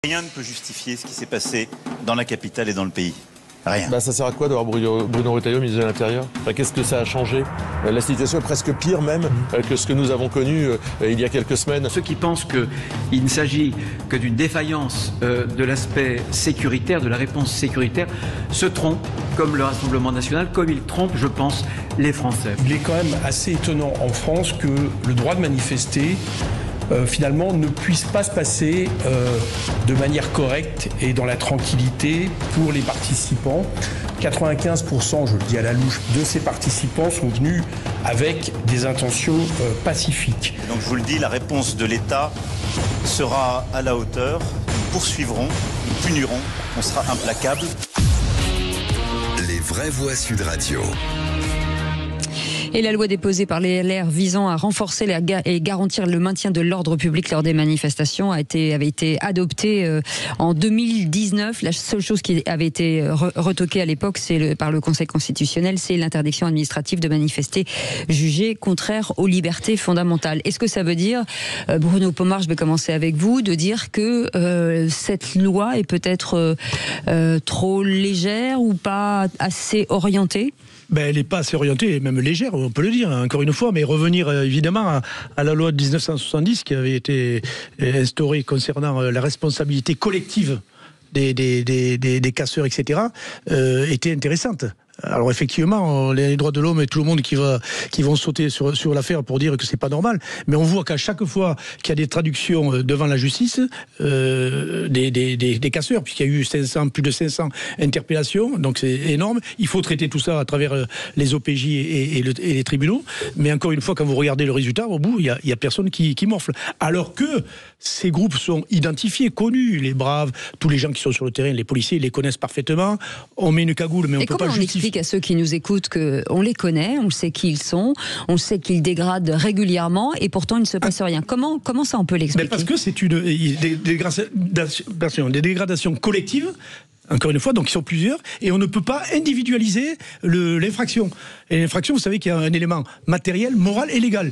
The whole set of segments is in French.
Rien ne peut justifier ce qui s'est passé dans la capitale et dans le pays. Rien. Ça sert à quoi d'avoir Bruno Retailleau, ministre de l'Intérieur ? Qu'est-ce que ça a changé ? La situation est presque pire même que ce que nous avons connu il y a quelques semaines. Ceux qui pensent qu'il ne s'agit que d'une défaillance de l'aspect sécuritaire, de la réponse sécuritaire, se trompent, comme le Rassemblement national, comme ils trompent, je pense, les Français. Il est quand même assez étonnant en France que le droit de manifester finalement ne puisse pas se passer de manière correcte et dans la tranquillité pour les participants. 95%, je le dis à la louche, de ces participants sont venus avec des intentions pacifiques. Donc je vous le dis, la réponse de l'État sera à la hauteur. Nous poursuivrons, nous punirons, on sera implacable. Les vraies voix Sud Radio. Et la loi déposée par les LR visant à renforcer et garantir le maintien de l'ordre public lors des manifestations avait été adoptée en 2019. La seule chose qui avait été retoquée à l'époque par le Conseil constitutionnel, c'est l'interdiction administrative de manifester jugée contraire aux libertés fondamentales. Est-ce que ça veut dire, Bruno Pomar, je vais commencer avec vous, de dire que cette loi est peut-être trop légère ou pas assez orientée ? Elle n'est pas assez orientée, et même légère, on peut le dire, encore une fois, mais revenir évidemment à la loi de 1970 qui avait été instaurée concernant la responsabilité collective des casseurs, etc., était intéressante. Alors effectivement, les droits de l'homme et tout le monde qui vont sauter sur l'affaire pour dire que c'est pas normal, mais on voit qu'à chaque fois qu'il y a des traductions devant la justice des casseurs, puisqu'il y a eu plus de 500 interpellations, donc c'est énorme. Il faut traiter tout ça à travers les OPJ et les tribunaux, mais encore une fois, quand vous regardez le résultat, au bout, il y a personne qui morfle. Alors que ces groupes sont identifiés, connus, les braves, tous les gens qui sont sur le terrain, les policiers, ils les connaissent parfaitement. On met une cagoule, mais on peut pas justifier. À ceux qui nous écoutent qu'on les connaît, on sait qui ils sont, on sait qu'ils dégradent régulièrement et pourtant il ne se passe rien. Comment ça on peut l'expliquer ? Parce que c'est des dégradations collectives. Encore une fois, donc ils sont plusieurs, et on ne peut pas individualiser l'infraction. Et l'infraction, vous savez qu'il y a un élément matériel, moral et légal.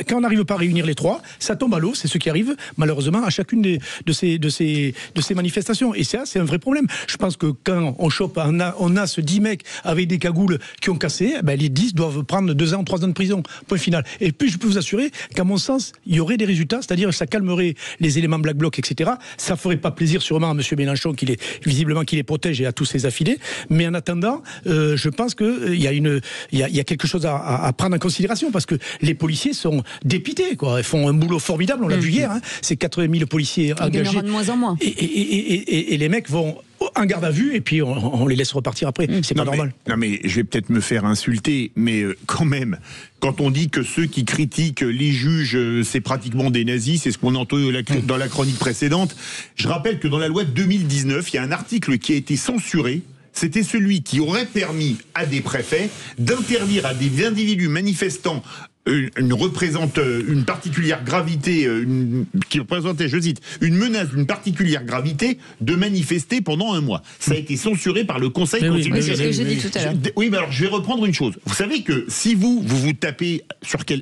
Quand on n'arrive pas à réunir les trois, ça tombe à l'eau, c'est ce qui arrive malheureusement à chacune de ces manifestations. Et ça, c'est un vrai problème. Je pense que quand on chope, on a ce 10 mecs avec des cagoules qui ont cassé, les 10 doivent prendre 2 ans, 3 ans de prison. Point final. Et puis je peux vous assurer qu'à mon sens, il y aurait des résultats, c'est-à-dire ça calmerait les éléments Black Bloc, etc. Ça ferait pas plaisir sûrement à M. Mélenchon, qui les protège et à tous ses affidés, mais en attendant, je pense qu'il y a quelque chose à prendre en considération, parce que les policiers sont dépités, quoi. Ils font un boulot formidable, on l'a vu hier, c'est 80 000 policiers engagés. Il y en aura de moins en moins. Et les mecs vont en garde à vue et puis on les laisse repartir après. C'est pas normal. Non mais je vais peut-être me faire insulter, mais quand même, quand on dit que ceux qui critiquent les juges, c'est pratiquement des nazis, c'est ce qu'on a entendu dans la chronique précédente. Je rappelle que dans la loi de 2019, il y a un article qui a été censuré. C'était celui qui aurait permis à des préfets d'interdire à des individus manifestants une particulière gravité, qui représentait, je cite, une menace d'une particulière gravité, de manifester pendant 1 mois. Ça a été censuré par le Conseil constitutionnel. C'est ce que j'ai dit tout à l'heure. Oui, mais alors je vais reprendre une chose. Vous savez que si vous tapez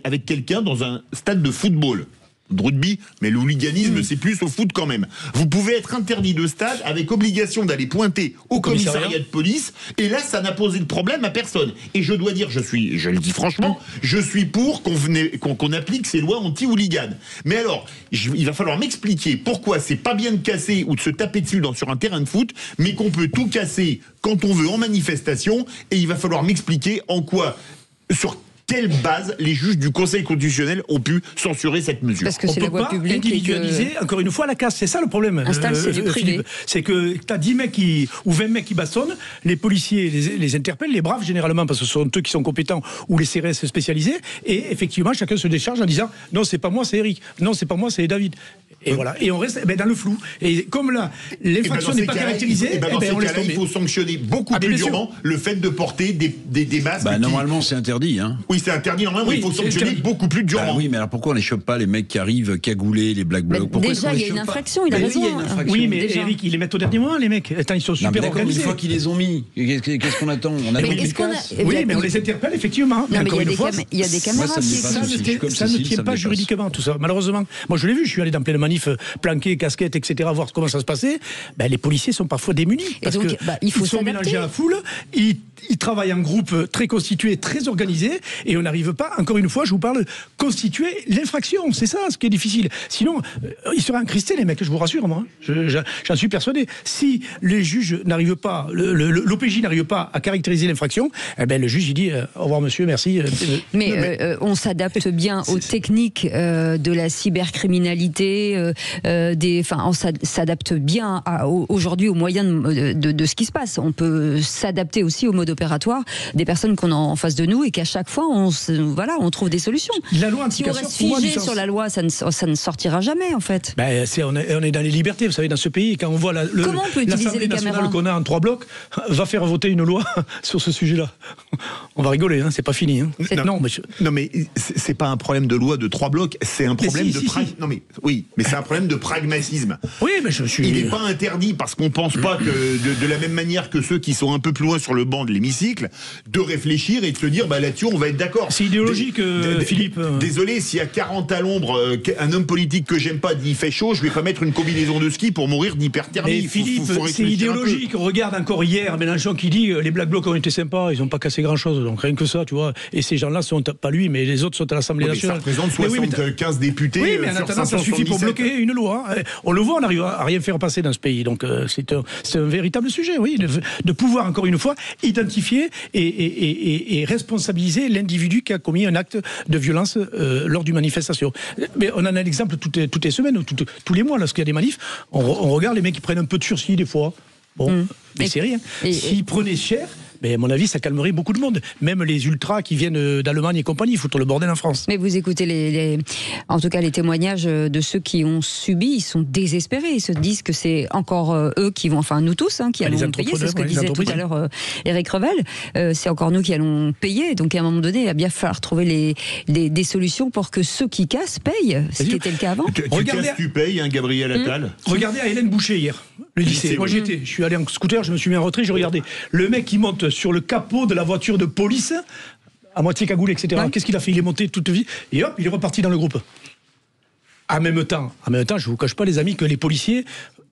avec quelqu'un dans un stade de football, de rugby, mais le hooliganisme, c'est plus au foot quand même. Vous pouvez être interdit de stade avec obligation d'aller pointer au commissariat de police, et là, ça n'a posé de problème à personne. Et je dois dire, je le dis franchement, je suis pour qu'on applique ces lois anti-hooligan. Mais alors, il va falloir m'expliquer pourquoi c'est pas bien de casser ou de se taper dessus sur un terrain de foot, mais qu'on peut tout casser quand on veut en manifestation, et il va falloir m'expliquer en quoi, sur quelle base les juges du Conseil constitutionnel ont pu censurer cette mesure. Parce que c'est la voie publique. On peut pas individualiser, encore une fois, la casse. C'est ça le problème. C'est du privé. C'est que tu as 10 mecs ou 20 mecs qui bastonnent, les policiers les interpellent, les braves généralement, parce que ce sont eux qui sont compétents, ou les CRS spécialisés, et effectivement, chacun se décharge en disant « Non, c'est pas moi, c'est Eric. Non, c'est pas moi, c'est David. » Et voilà, et on reste dans le flou. Et comme là, l'infraction n'est pas caractérisée, on laisse tomber. Il faut sanctionner beaucoup plus durement le fait de porter des masques. Normalement, c'est interdit. Oui, c'est interdit. Normalement, il faut sanctionner beaucoup plus durement. Oui, mais alors pourquoi on les chope pas, les mecs qui arrivent cagoulés, les Black Blocs ? Déjà, il y a une infraction, il a raison. Oui, mais Eric, ils les mettent au dernier moment, les mecs. Attends, ils sont super organisés. Une fois qu'ils les ont mis, qu'est-ce qu'on attend ? Oui, mais on les interpelle, effectivement. Mais il y a des caméras. Ça ne tient pas juridiquement, tout ça. Malheureusement. Moi, je l'ai vu, je suis allé dans plein de manifs. manif planqués, casquettes, etc., voir comment ça se passait, ben, les policiers sont parfois démunis. Parce que il faut ils sont mélangés à la foule, ils travaillent en groupe très constitué, très organisé, et on n'arrive pas, encore une fois, je vous parle, constituer l'infraction. C'est ça ce qui est difficile. Sinon, ils seraient encristés, les mecs, je vous rassure, moi. J'en suis persuadé. Si les juges n'arrivent pas, l'OPJ n'arrive pas à caractériser l'infraction, eh ben, le juge, il dit au revoir monsieur, merci. Mais on s'adapte bien aux techniques de la cybercriminalité, on s'adapte bien aujourd'hui aux moyens de ce qui se passe. On peut s'adapter aussi au mode opératoire des personnes qu'on a en face de nous et qu'à chaque fois on trouve des solutions. La loi si on reste figé sur la loi, ça ne sortira jamais en fait. Ben, on est dans les libertés, vous savez, dans ce pays. Quand on voit comment on peut utiliser les caméras qu'on a en 3 blocs, va faire voter une loi sur ce sujet-là. On va rigoler, hein, c'est pas fini. Hein. Non mais c'est pas un problème de loi de 3 blocs, c'est un problème Non mais oui, mais c'est un problème de pragmatisme. Oui, mais il n'est pas interdit parce qu'on pense pas que de la même manière que ceux qui sont un peu plus loin sur le banc de l'hémicycle, de réfléchir et de se dire bah là-dessus on va être d'accord. C'est idéologique, Philippe. Désolé, s'il y a 40 à l'ombre, un homme politique que j'aime pas dit il fait chaud, je vais pas mettre une combinaison de ski pour mourir d'hyperthermie. Mais Philippe, c'est idéologique. On regarde encore hier Mélenchon qui dit les Black Blocs ont été sympas, ils ont pas cassé grand-chose, donc rien que ça, tu vois. Et ces gens-là sont pas lui, mais les autres sont à l'Assemblée nationale. Ça représente 75 députés. Oui, mais en attendant, ça suffit pour bloquer une loi. On le voit, on n'arrive à rien faire passer dans ce pays. Donc c'est un véritable sujet, oui, de pouvoir encore une fois identifier et responsabiliser l'individu qui a commis un acte de violence lors d'une manifestation. Mais on en a l'exemple toutes les semaines, tous les mois, lorsqu'il y a des manifs, on regarde les mecs qui prennent un peu de sursis des fois. Bon, mais c'est rien. S'ils prenaient cher, mais à mon avis, ça calmerait beaucoup de monde. Même les ultras qui viennent d'Allemagne et compagnie, ils foutent le bordel en France. Mais vous écoutez en tout cas les témoignages de ceux qui ont subi, ils sont désespérés. Ils se disent que c'est encore eux qui vont, enfin nous tous, qui allons payer. C'est ce que disait tout à l'heure Éric Revel. C'est encore nous qui allons payer. Donc à un moment donné, il va bien falloir trouver des solutions pour que ceux qui cassent payent, ce qui était le cas avant. Tu payes, hein, Gabriel Attal. Regardez à Hélène Boucher hier, le lycée. Moi je suis allé en scooter, je me suis mis en retrait, j'ai regardé. Le mec qui monte sur le capot de la voiture de police, à moitié cagoulé, etc. Ouais. Qu'est-ce qu'il a fait? Il est monté toute vie et hop, il est reparti dans le groupe. En même temps, je vous cache pas, les amis, que les policiers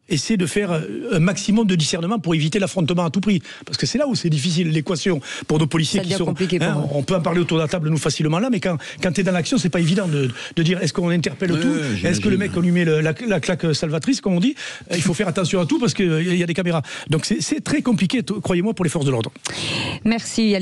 essaient de faire un maximum de discernement pour éviter l'affrontement à tout prix. Parce que c'est là où c'est difficile, l'équation pour nos policiers qui sont... on peut en parler autour de la table, nous, facilement là, mais quand tu es dans l'action, c'est pas évident de dire est-ce qu'on interpelle tout, est-ce que le mec, on lui met la claque salvatrice, comme on dit. Il faut faire attention à tout parce qu'il y a des caméras. Donc c'est très compliqué, croyez-moi, pour les forces de l'ordre. Merci.